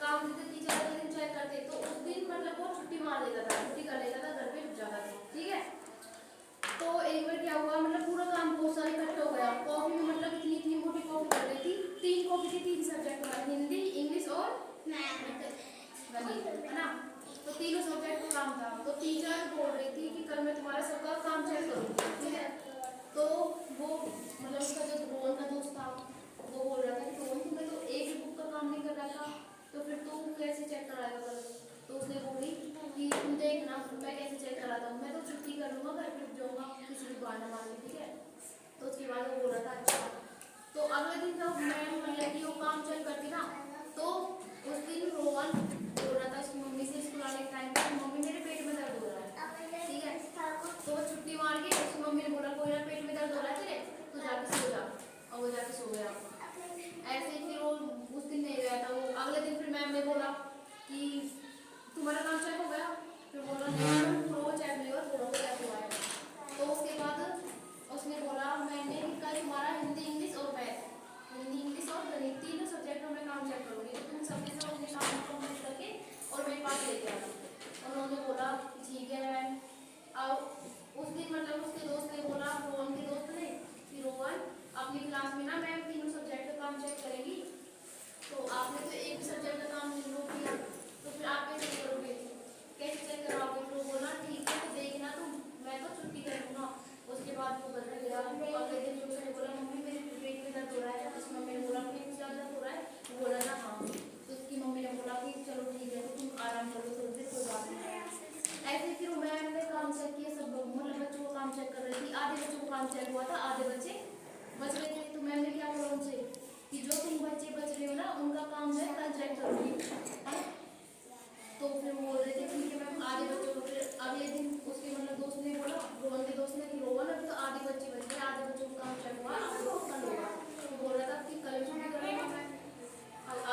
काम देते टीचर अगले दिन चेक करते, तो उस दिन मतलब वो छुट्टी मार देता था, छुट्टी कर लेता था, घर पे रुक जाता था। ठीक है, तो एक बार क्या हुआ, मतलब पूरा काम बहुत सारे इकट्ठा हो गया। कॉपी में मतलब इतनी इतनी मोटी कॉपी कर रही थी, 3 कॉपी थी, 3 सब्जेक्ट में, हिंदी, इंग्लिश और गणित, है ना। तो तीनों सब्जेक्ट का काम था। तो टीचर बोल रही थी कि कल मैं तुम्हारा सबका काम चेक करूँगी। ठीक है, तो वो मतलब उसका जो रोहन का दोस्त था वो बोल रहा था कि रोहन तुम्हें तो एक भी बुक का काम नहीं कर रहा था, तो फिर तू कैसे चेक कराएगा कल। तो उसने बोली कि तुम देखना मैं कैसे चेक कराता हूँ, मैं तो छुट्टी कर लूँगा, घर पे रुक जाऊँगा, किसी भी बहाना मार के। ठीक है, तो उसके बाद वो बोल रहा था अच्छा। तो अगले दिन जब मैम मतलब कि वो काम चेक करती ना, तो उस दिन रोहन बोल रहा था उसकी मम्मी से स्कूल आने के टाइम पर, मम्मी मेरे पेट में दर्द हो रहा है। ठीक है, तो वो छुट्टी मार के उसकी मम्मी ने बोला कोई ना पेट में दर्द हो रहा है तेरे, तो जाके सो जा, और वो जाके सो गया। ऐसे ही फिर वो उस दिन नहीं गया था। वो अगले दिन फिर मैम ने बोला कि तुम्हारा काम चेक हो गया, फिर बोला नहीं वो चेक नहीं हुआ, थोड़ा सा चेक हुआ है। तो उसके बाद उसने बोला मैंने कि कल तुम्हारा हिंदी, इंग्लिश और मैथ, हिंदी, इंग्लिश और गणित, तीनों सब्जेक्टों में काम चेक करूँगी, तो तुम सबके सब अपने काम कंप्लीट करके और मेरे पास लेके आना। उन्होंने बोला ठीक है मैम। अब उस दिन मतलब उसके दोस्त ने बोला, रोहन के दोस्त ने, कि रोहन अपनी क्लास में ना मैम तीनों सब्जेक्ट का काम चेक करेगी, तो आपने तो एक सब्जेक्ट का काम नहीं किया, तो फिर आप कैसे करोगे, कैसे चेक कराओगे। तो बोला ठीक है, तो देखना तुम, मैं तो छुट्टी कर लूँगा। उसके बाद वो घर गया। अगले दिन उसने बोला मम्मी मेरे पेट में दर्द हो रहा है, उसकी मम्मी ने बोला पेट में दर्द हो रहा है, वो बोला ना हाँ। तो उसकी मम्मी ने बोला कि चलो ठीक है, तो तुम आराम करो थोड़ी देर, कोई बात नहीं। ऐसे फिर मैम ने काम चेक किया, सब मतलब बच्चों को काम चेक कर रही थी। आधे बच्चों को काम चेक हुआ था, आधे बच्चे बच रहे थे। तो मैम ने क्या बोला उनसे कि जो तुम बच्चे बच रहे हो ना, उनका काम है कल चेक करूँगी, है ना। तो फिर वो बोल रहे थे ठीक है मैम। आधे बच्चों को फिर अगले दिन उसके मतलब दोस्त ने बोला, रोहन के दोस्त ने, कि रोहन अभी तो आधे बच्चे बच गए, आधे बच्चों को काम चेक हुआ, अब तो कल होगा। तो बोल रहा था कि कल छुट्टी करूँगा मैं।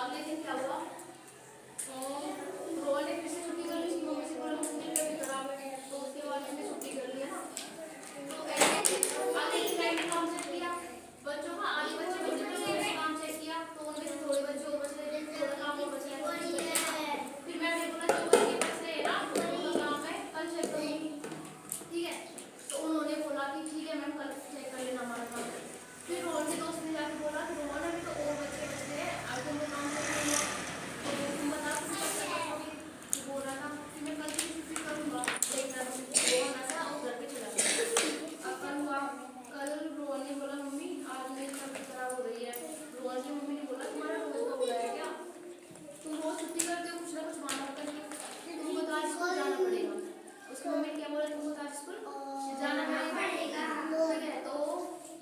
अगले दिन क्या हुआ, रोहन ने फिर से छुट्टी कर ली, उसकी मम्मी से बोला मुझे तबीयत खराब है, तो उसके बाद उसने छुट्टी कर लिया ना। तो ऐसे अगले दिन टाइम में काम चेक किया बच्चों का, आधे बच्चे बचे तो उन्होंने काम चेक किया, तो उनमें से थोड़े बच्चे और बच रहे थे, थोड़ा काम और बच गया। फिर मैंने बोला जो बच्चे बच रहे हैं ना, उनका काम है कल चेक करूँगी। ठीक है, तो उन्होंने बोला कि ठीक है मैम, कल चेक कर लेना हमारा काम। फिर रोहन के दोस्त ने जाके बोला कि रोहन अभी तो और बच्चे बच गए हैं, अब तुमको काम चेक नहीं हुआ, तो तुम बता तुम कब तक करोगे। तो बोल रहा था कि मैं कल की छुट्टी करूँगा, देखना तुम। रोहन ऐसा और घर पे चला गया। अब कल हुआ, कल रोहन ने बोला मम्मी आज मेरी तबीयत खराब हो रही है। रोहन की मम्मी ने बोला तुम्हारा रोज का हो रहा है क्या, तुम रोज छुट्टी करते हो, कुछ ना कुछ बहाना करके, तुमको तो आज स्कूल जाना पड़ेगा। उसकी मम्मी ने क्या बोला, तुमको तो आज स्कूल जाना पड़ेगा। ठीक है, तो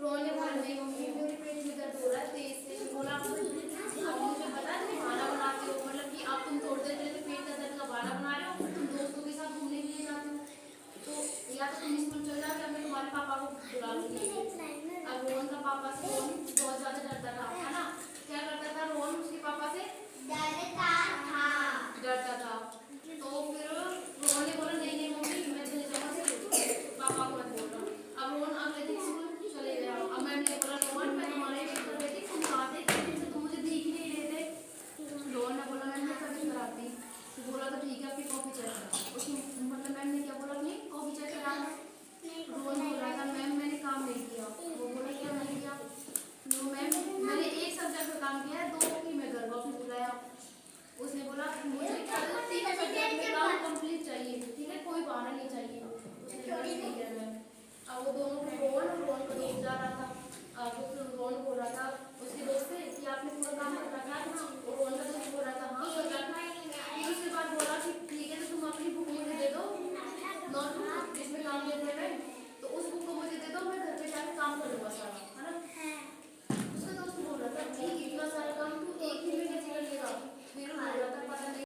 रोहन ने बोला नहीं मम्मी मेरे पेट में दर्द हो रहा है तेज से। बोला अब मुझे पता है तुम बहाना बनाते हो, मतलब कि अब तुम थोड़ी देर के लिए पेट का दर्द का बहाना बना रहे हो, तुम दोस्तों के साथ घूमने के लिए जाते हो, तो या तो तुम स्कूल चल जाओ या मैं तुम्हारे पापा को बुला लूंगी। अब रोहन का पापा से रोहन बहुत ज्यादा डरता था, है ना। क्या करता था रोहन, उसके पापा से डरता था। तो फिर रोहन ने बोला नहीं नहीं मम्मी मैं चले जाऊँगा, पापा को मत बोलना। अब रोहन अगले दिन स्कूल चले गया। अब मैम ने बोला रोहन मैं तुम्हारे वेट कर रही थी, तुम कहाँ थे, इतने दिन से तुम मुझे दिख ही नहीं रहे थे। रोहन ने बोला मैम मैं तबीयत खराब थी। तो बोला तो ठीक है अपनी कॉपी चेक करा। उसकी मतलब मैम ने क्या बोला अपनी कॉपी चेक कराना। रोहन बोल रहा था मैम मैंने काम नहीं किया। वो बोला क्या नहीं किया, नो मैम मैंने एक सब्जेक्ट का काम किया है, 2 की मैं घर वापस बुलाया। उसने बोला मुझे कल 3 सब्जेक्ट में काम कंप्लीट चाहिए, ठीक है कोई बहाना नहीं चाहिए। उसने बोला ठीक है मैम। अब वो दोनों को रोहन का दोस्त जा रहा था। अब वो फिर रोहन बोल रहा था उसके दोस्त से कि आपने पूरा काम कर रखा है ना, और रोहन का दोस्त बोल रहा था हाँ कर रखा है। फिर उसके बाद बोला कि ठीक है तो तुम अपनी बुक मुझे दे दो, नोटबुक जिसमें काम दे देना